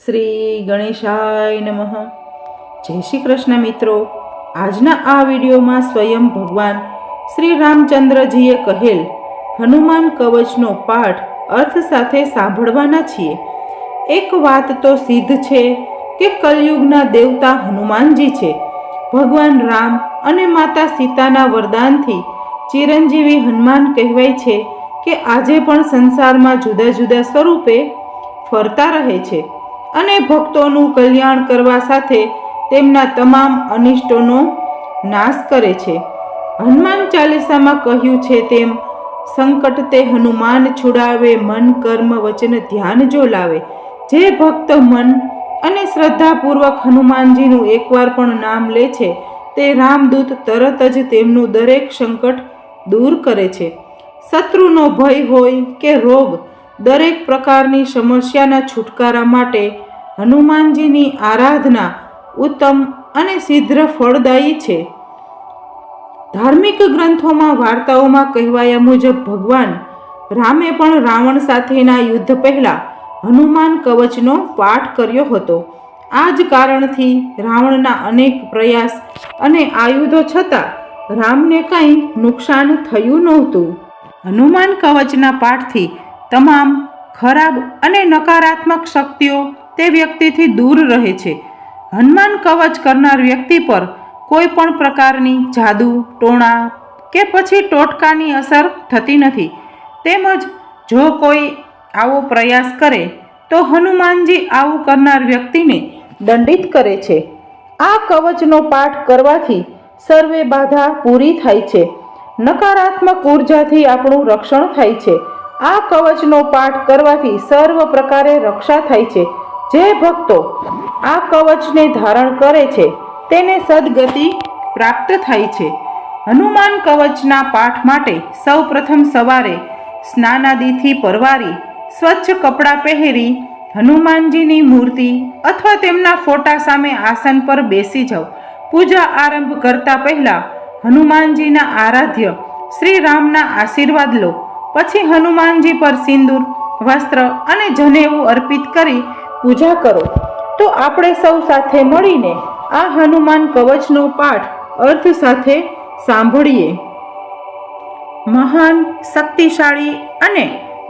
શ્રી ગણેશાય નમઃ. જય શ્રી કૃષ્ણ મિત્રો. આજના આ વિડીયોમાં સ્વયં ભગવાન શ્રી રામચંદ્રજીએ કહેલ હનુમાન કવચનો પાઠ અર્થ સાથે સાંભળવાના છીએ. એક વાત તો સિદ્ધ છે કે કલયુગના દેવતા હનુમાનજી છે. ભગવાન રામ અને માતા સીતાના વરદાનથી ચિરંજીવી હનુમાન કહેવાય છે કે આજે પણ સંસારમાં જુદા જુદા સ્વરૂપે ફરતા રહે છે અને ભક્તોનું કલ્યાણ કરવા સાથે તેમના તમામ અનિષ્ટોનો નાશ કરે છે. હનુમાન ચાલીસામાં કહ્યું છે તેમ સંકટ તે હનુમાન છુડાવે, મન કર્મ વચન ધ્યાન જો લાવે. જે ભક્ત મન અને શ્રદ્ધાપૂર્વક હનુમાનજીનું એકવાર પણ નામ લે છે તે રામદૂત તરત જ તેમનું દરેક સંકટ દૂર કરે છે. શત્રુનો ભય હોય કે રોગ, દરેક પ્રકારની સમસ્યાના છુટકારા માટે હનુમાનજીની આરાધના ઉત્તમ અને શીઘ્ર ફળદાયી છે. ધાર્મિક ગ્રંથોમાં વાર્તાઓમાં કહેવાયા મુજબ ભગવાન રામે પણ રાવણ સાથેના યુદ્ધ પહેલા હનુમાન કવચનો પાઠ કર્યો હતો. આ જ કારણથી રાવણના અનેક પ્રયાસ અને આયુધો છતાં રામને કંઈ નુકસાન થયું નહોતું. હનુમાન કવચના પાઠથી તમામ ખરાબ અને નકારાત્મક શક્તિઓ તે વ્યક્તિથી દૂર રહે છે. હનુમાન કવચ કરનાર વ્યક્તિ પર કોઈ પણ પ્રકારની જાદુ, ટોણા કે પછી ટોટકાની અસર થતી નથી. તેમજ જો કોઈ આવો પ્રયાસ કરે તો હનુમાનજી આવું કરનાર વ્યક્તિને દંડિત કરે છે. આ કવચનો પાઠ કરવાથી સર્વે બાધા પૂરી થાય છે. નકારાત્મક ઉર્જાથી આપણું રક્ષણ થાય છે. આ કવચનો પાઠ કરવાથી સર્વ પ્રકારે રક્ષા થાય છે. જે ભક્તો આ કવચને ધારણ કરે છે તેને સદગતિ પ્રાપ્ત થાય છે. હનુમાન કવચના પાઠ માટે સૌ પ્રથમ સવારે સ્નાનાદિથી પરવારી સ્વચ્છ કપડાં પહેરી હનુમાનજીની મૂર્તિ અથવા તેમના ફોટા સામે આસન પર બેસી જાઓ. પૂજા આરંભ કરતા પહેલા હનુમાનજીના આરાધ્ય શ્રી રામના આશીર્વાદ લો. પછી હનુમાનજી પર સિંદૂર, વસ્ત્ર અને જનેવું અર્પિત કરી પૂજા કરો. તો આપણે સૌ સાથે મળીને આ હનુમાન કવચનો પાઠ અર્થ સાથે સાંભળીએ. મહાન, શક્તિશાળી અને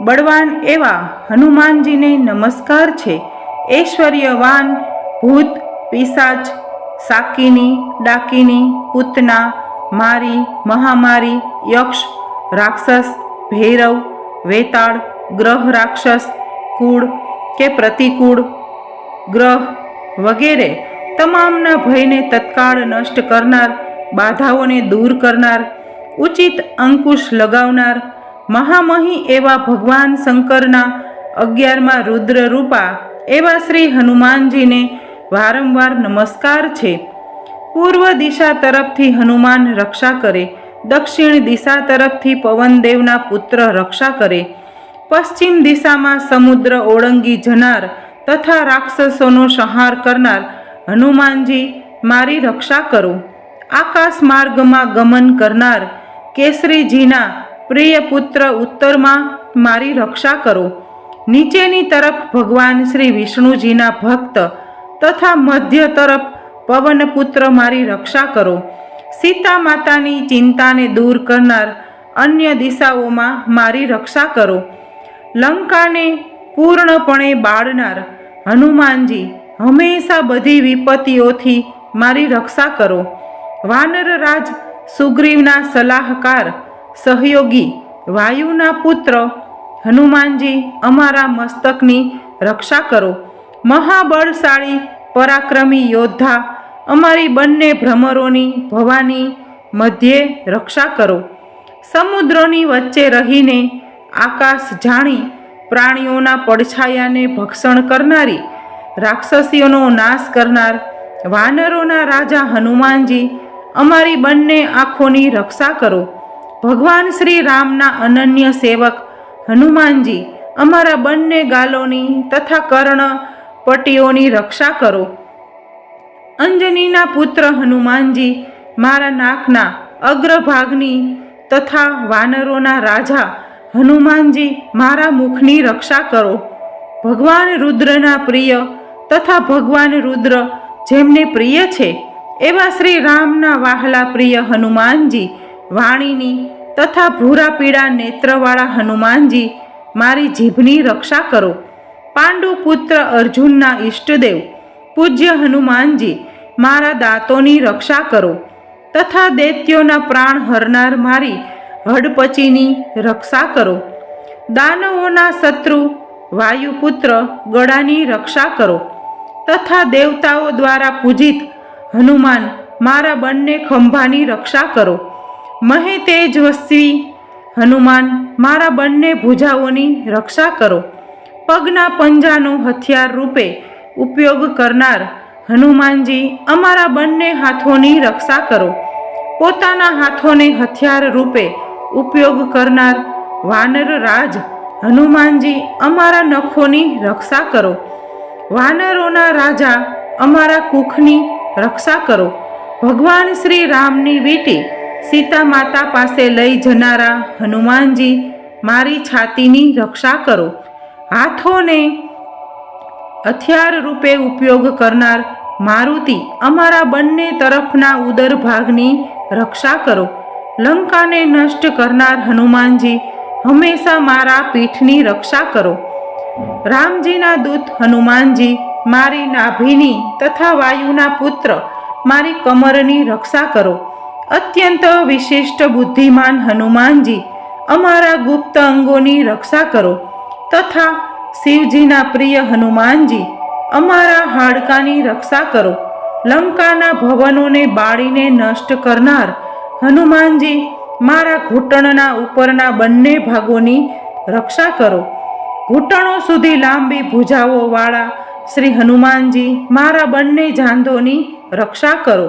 બળવાન એવા હનુમાનજીને નમસ્કાર છે. ઐશ્વર્યવાન ભૂત, પિશાચ, શાકિની, ડાકિની, પૂતના, મારી, મહામારી, યક્ષ, રાક્ષસ, ભૈરવ, વેતાળ, ગ્રહ રાક્ષસ, કૂળ કે પ્રતિકૂળ ગ્રહ વગેરે તમામના ભયને તત્કાળ નષ્ટ કરનાર, બાધાઓને દૂર કરનાર, ઉચિત અંકુશ લગાવનાર, મહામહી એવા ભગવાન શંકરના 11મા રુદ્ર રૂપા એવા શ્રી હનુમાનજીને વારંવાર નમસ્કાર છે. પૂર્વ દિશા તરફથી હનુમાન રક્ષા કરે, દક્ષિણ દિશા તરફથી પવનદેવના પુત્ર રક્ષા કરે, પશ્ચિમ દિશામાં સમુદ્ર ઓળંગી જનાર તથા રાક્ષસોનો સંહાર કરનાર હનુમાનજી મારી રક્ષા કરો. આકાશ માર્ગમાં ગમન કરનાર કેસરીજીના પ્રિય પુત્ર ઉત્તરમાં મારી રક્ષા કરો. નીચેની તરફ ભગવાન શ્રી વિષ્ણુજીના ભક્ત તથા મધ્ય તરફ પવનપુત્ર મારી રક્ષા કરો. સીતા માતાની ચિંતાને દૂર કરનાર અન્ય દિશાઓમાં મારી રક્ષા કરો. લંકાને પૂર્ણપણે બાળનાર હનુમાનજી હંમેશા બધી વિપત્તિઓથી મારી રક્ષા કરો. વાનર રાજ સુગ્રીવના સલાહકાર, સહયોગી, વાયુના પુત્ર હનુમાનજી અમારા મસ્તકની રક્ષા કરો. મહાબળશાળી પરાક્રમી યોદ્ધા અમારી બંને ભ્રમરોની ભવાની મધ્યે રક્ષા કરો. સમુદ્રોની વચ્ચે રહીને આકાશ જાણી પ્રાણીઓના પડછાયાને ભક્ષણ કરનારી, રાક્ષસીઓનો નાશ કરનાર વાનરોના રાજા હનુમાનજી અમારી બંને આંખોની રક્ષા કરો. ભગવાન શ્રી રામના અનન્ય સેવક હનુમાનજી અમારા બંને ગાલોની તથા કર્ણ પટ્ટીઓની રક્ષા કરો. અંજનીના પુત્ર હનુમાનજી મારા નાકના અગ્રભાગની તથા વાનરોના રાજા હનુમાનજી મારા મુખની રક્ષા કરો. ભગવાન રુદ્રના પ્રિય તથા ભગવાન રુદ્ર જેમને પ્રિય છે એવા શ્રી રામના વહાલા પ્રિય હનુમાનજી, વાણીની તથા ભૂરા પીળા નેત્રવાળા હનુમાનજી, મારી જીભની રક્ષા કરો. પાંડુ પુત્ર અર્જુનના ઈષ્ટદેવ પૂજ્ય હનુમાનજી, મારા દાંતોની રક્ષા કરો તથા દૈત્યોના પ્રાણ હરનાર મારી હડપચીની રક્ષા કરો. દાનવોના શત્રુ વાયુપુત્ર ગળાની રક્ષા કરો તથા દેવતાઓ દ્વારા પૂજિત હનુમાન, મારા બંને ખંભાની રક્ષા કરો. મહે તેજસ્વી હનુમાન, મારા બંને ભુજાઓની રક્ષા કરો. પગના પંજાનો હથિયાર રૂપે ઉપયોગ કરનાર હનુમાનજી, અમારા બંને હાથોની રક્ષા કરો. પોતાના હાથોને હથિયાર રૂપે ઉપયોગ કરનાર વાનર રાજ હનુમાનજી, અમારા નખોની રક્ષા કરો. વાનરોના રાજા, અમારા કુખની રક્ષા કરો. ભગવાન શ્રી રામની વીંટી સીતા માતા પાસે લઈ જનારા હનુમાનજી, મારી છાતીની રક્ષા કરો. હાથોને હથિયાર રૂપે ઉપયોગ કરનાર મારુતિ, અમારા બંને તરફના ઉદર ભાગની રક્ષા કરો. લંકાને નષ્ટ કરનાર હનુમાનજી, હંમેશા મારા પીઠની રક્ષા કરો. રામજીના દૂત હનુમાનજી, મારી નાભિની તથા વાયુના પુત્ર મારી કમરની રક્ષા કરો. અત્યંત વિશિષ્ટ બુદ્ધિમાન હનુમાનજી, અમારા ગુપ્ત અંગોની રક્ષા કરો તથા શિવજીના પ્રિય હનુમાનજી, અમારા હાડકાની રક્ષા કરો. લંકાના ભવનોને બાળીને નષ્ટ કરનાર હનુમાનજી, મારા ઘૂંટણના ઉપરના બંને ભાગોની રક્ષા કરો. ઘૂંટણો સુધી લાંબી ભુજાઓ વાળા શ્રી હનુમાનજી, મારા બંને જાંઘોની રક્ષા કરો.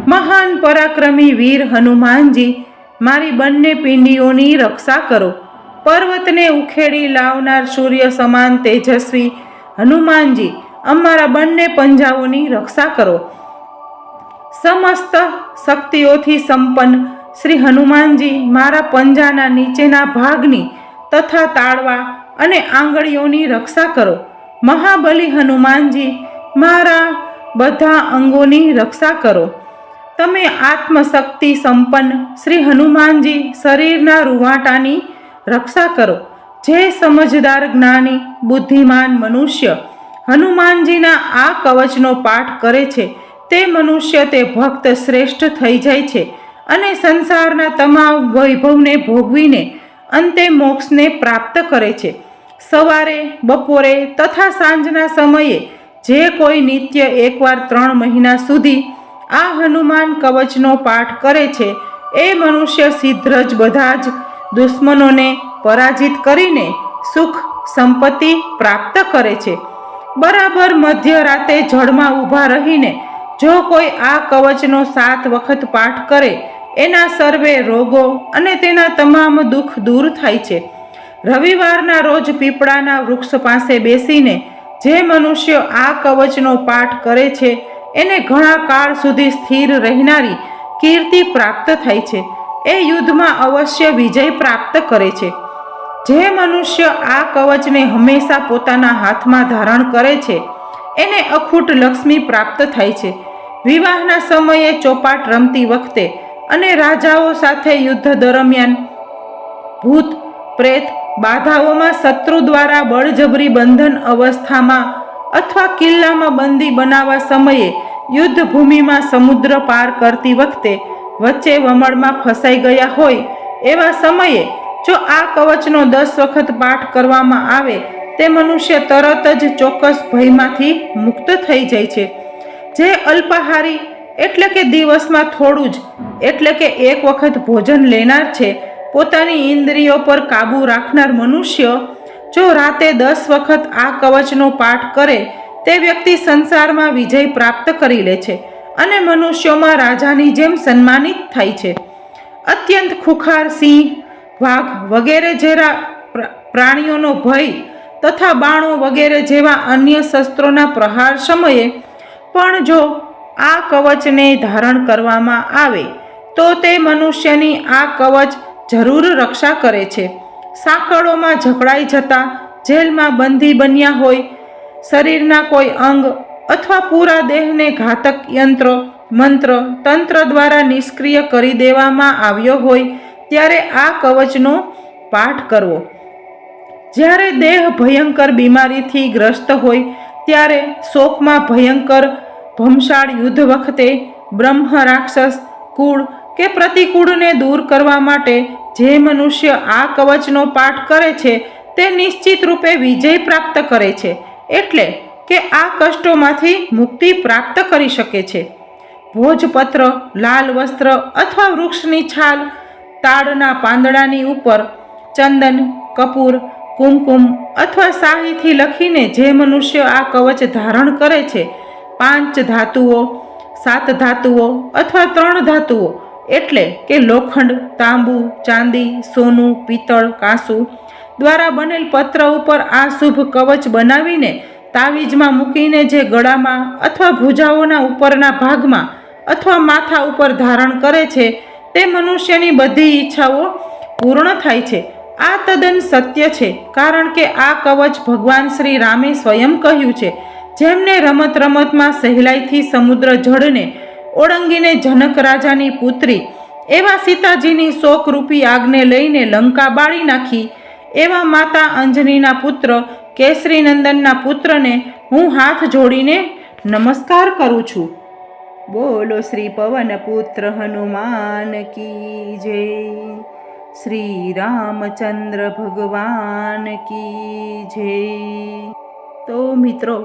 મહાન પરાક્રમી વીર હનુમાનજી, મારી બંને પિંડીઓની રક્ષા કરો. પર્વતને ઉખેડી લાવનાર સૂર્ય સમાન તેજસ્વી હનુમાનજી, અમારા બંને પંજાઓની રક્ષા કરો. સમસ્ત શક્તિઓથી સંપન્ન શ્રી હનુમાનજી, મારા પંજાના નીચેના ભાગની તથા તાળવા અને આંગળીઓની રક્ષા કરો. મહાબલી હનુમાનજી, મારા બધા અંગોની રક્ષા કરો. તમે આત્મશક્તિ સંપન્ન શ્રી હનુમાનજી, શરીરના રૂવાટાની રક્ષા કરો. જે સમજદાર જ્ઞાની બુદ્ધિમાન મનુષ્ય હનુમાનજીના આ કવચનો પાઠ કરે છે તે મનુષ્ય તે ભક્ત શ્રેષ્ઠ થઈ જાય છે અને સંસારના તમામ વૈભવને ભોગવીને અંતે મોક્ષને પ્રાપ્ત કરે છે. સવારે, બપોરે તથા સાંજના સમયે જે કોઈ નિત્ય એકવાર 3 મહિના સુધી આ હનુમાન કવચનો પાઠ કરે છે એ મનુષ્ય શીઘ્ર જ બધા જ દુશ્મનોને પરાજિત કરીને સુખ સંપત્તિ પ્રાપ્ત કરે છે. બરાબર મધ્યરાતે જળમાં ઊભા રહીને જો કોઈ આ કવચનો 7 વખત પાઠ કરે એના સર્વે રોગો અને તેના તમામ દુઃખ દૂર થાય છે. રવિવારના રોજ પીપળાના વૃક્ષ પાસે બેસીને જે મનુષ્ય આ કવચનો પાઠ કરે છે એને ઘણા કાળ સુધી સ્થિર રહેનારી કીર્તિ પ્રાપ્ત થાય છે. એ યુદ્ધમાં અવશ્ય વિજય પ્રાપ્ત કરે છે. જે મનુષ્ય આ કવચને હંમેશા પોતાના હાથમાં ધારણ કરે છે એને અખૂટ લક્ષ્મી પ્રાપ્ત થાય છે. વિવાહના સમયે ચોપાટ રમતી વખતે અને રાજાઓ સાથે યુદ્ધ દરમિયાન ભૂત પ્રેત બાધાઓમાં શત્રુ દ્વારા બળજબરી બંધન અવસ્થામાં અથવા કિલ્લામાં બંદી બનાવવા સમયે યુદ્ધ ભૂમિમાં સમુદ્ર પાર કરતી વખતે વચ્ચે વમળમાં ફસાઈ ગયા હોય એવા સમયે જો આ કવચનો 10 વખત પાઠ કરવામાં આવે તે મનુષ્ય તરત જ ચોક્કસ ભયમાંથી મુક્ત થઈ જાય છે. જે અલ્પાહારી એટલે કે દિવસમાં થોડું જ એટલે કે 1 વખત ભોજન લેનાર છે, પોતાની ઇન્દ્રિયો પર કાબૂ રાખનાર મનુષ્ય જો રાતે 10 વખત આ કવચનો પાઠ કરે તે વ્યક્તિ સંસારમાં વિજય પ્રાપ્ત કરી લે છે અને મનુષ્યોમાં રાજાની જેમ સન્માનિત થાય છે. અત્યંત ખુખાર સિંહ, વાઘ વગેરે જેવા પ્રાણીઓનો ભય તથા બાણો વગેરે જેવા અન્ય શસ્ત્રોના પ્રહાર સમયે પણ જો આ કવચને ધારણ કરવામાં આવે તો તે મનુષ્યની આ કવચ જરૂર રક્ષા કરે છે. સાંકળોમાં જકડાઈ જતા જેલમાં બંધી બન્યા હોય, શરીરના કોઈ અંગ અથવા પૂરા દેહને ઘાતક યંત્ર, મંત્ર, તંત્ર દ્વારા નિષ્ક્રિય કરી દેવામાં આવ્યો હોય ત્યારે આ કવચનો પાઠ કરવો. જ્યારે દેહ ભયંકર બીમારીથી ગ્રસ્ત હોય ત્યારે શોકમાં ભયંકર ભમસાળ યુદ્ધ વખતે બ્રહ્મ રાક્ષસ કુળ કે પ્રતિકૂળને દૂર કરવા માટે જે મનુષ્ય આ કવચનો પાઠ કરે છે તે નિશ્ચિત રૂપે વિજય પ્રાપ્ત કરે છે, એટલે કે આ કષ્ટોમાંથી મુક્તિ પ્રાપ્ત કરી શકે છે. ભોજપત્ર, લાલ વસ્ત્ર અથવા વૃક્ષની છાલ, તાડના પાંદડાની ઉપર ચંદન, કપૂર, કુમકુમ અથવા શાહીથી લખીને જે મનુષ્ય આ કવચ ધારણ કરે છે, 5 ધાતુઓ, 7 ધાતુઓ અથવા 3 ધાતુઓ એટલે કે લોખંડ, તાંબુ, ચાંદી, સોનું, પિત્તળ, કાંસુ દ્વારા બનેલ પત્ર ઉપર આ શુભ કવચ બનાવીને તાવીજમાં મૂકીને જે ગળામાં અથવા ભુજાઓના ઉપરના ભાગમાં અથવા માથા ઉપર ધારણ કરે છે તે મનુષ્યની બધી ઈચ્છાઓ પૂર્ણ થાય છે. આ તદ્દન સત્ય છે, કારણ કે આ કવચ ભગવાન શ્રી રામે સ્વયં કહ્યું છે. જેમને રમત રમતમાં સહેલાઈથી સમુદ્ર જળને ઓળંગીને જનક રાજાની પુત્રી એવા સીતાજીની શોકરૂપી આગને લઈને લંકા બાળી નાખી, એવા માતા અંજનીના પુત્ર કેસરીનંદનના પુત્રને હું હાથ જોડીને નમસ્કાર કરું છું. બોલો શ્રી પવન પુત્ર હનુમાન કી જય. શ્રી રામચંદ્ર ભગવાન કી જય. તો મિત્રો,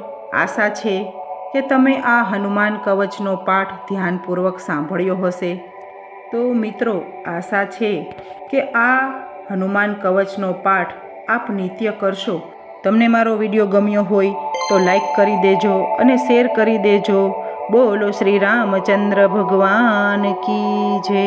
આશા છે કે તમે આ હનુમાન કવચનો પાઠ ધ્યાનપૂર્વક સાંભળ્યો હશે. તો મિત્રો, આશા છે કે આ હનુમાન કવચનો પાઠ આપ નિત્ય કરશો. તમને મારો વિડીયો ગમ્યો હોય તો લાઈક કરી દેજો અને શેર કરી દેજો. બોલો શ્રી રામચંદ્ર ભગવાન કી જય.